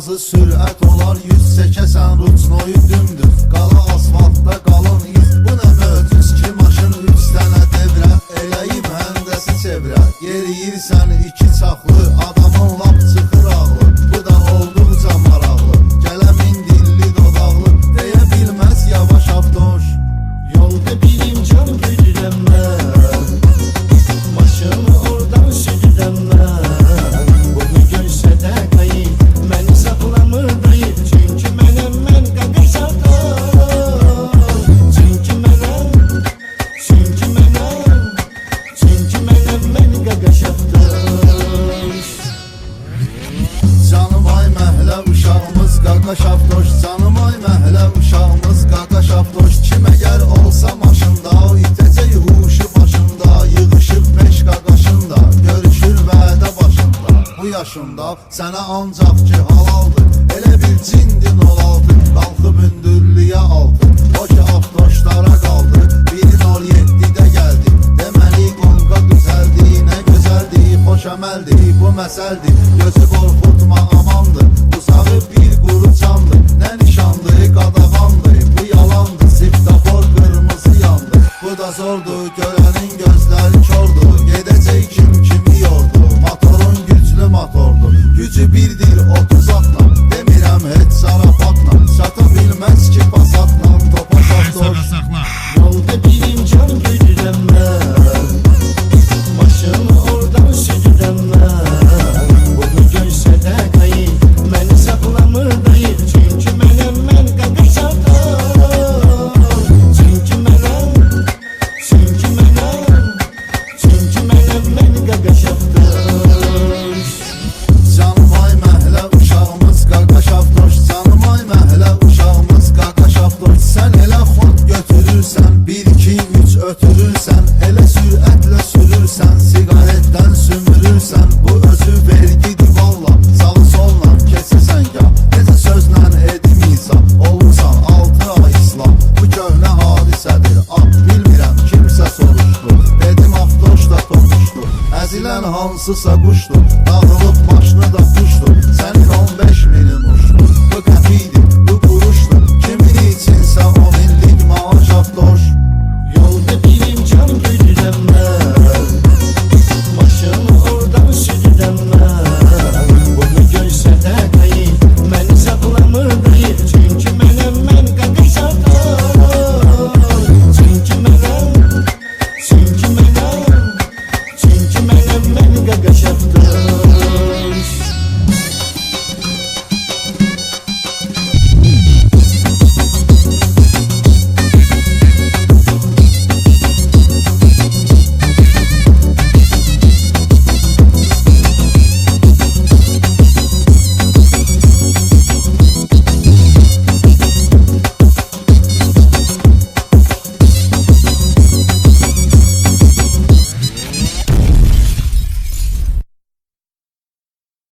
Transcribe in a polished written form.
Gazı sürət olar 100 çəkəsən Ruçnoyu dümdüz. Qala asfaltda qalın iz. Bu nə möcüz ki maşın 3 dənə devrə eləyib həndəsi çevrə. Yeriyirsən iki çaxlı adamın lap çıxır ağlı. Bu da olduqca maraqlı. Gələmin dilli dodaqlı deyə bilməz yavaş avtoş. Yolda birim can güdürəm mən, maşını oradan südürəm mən. Bunu görsə də qayıb, məni saxlamır dayı. Çünki mənəm mən qaqaşaqdan. Çünki mənəm mən qaqaşaqdan. Canım ay məhlə uşağımız qaqaş avtoş. Canım ay məhlə uşağımız qaqaş avtoş. Kim əgər olsa maşında o itəcək huşu başında. Yığışıb 5 qaqaşında görüşür vədə başında. Bu yaşında sənə ancaq ki halaldır. Elə bir cindin olaldı qalxıb hündürlüyə aldı. O ki avtoşlara qaldı birin 07-də gəldi. Deməli qonqa düzəldi, nə gözəldi, xoş əməldi. Bu məsəldir, gözü qorxutma amandır. Uzağı bir quru candır, nə nişandı, qadağandı. Bu yalandı, siftafor qırmızı yandı. Bu da zordu, görənin gözləri kordu. Gedəcək kim kimi yordu, motorun güclü motordu. Gücü birdir 30 atla,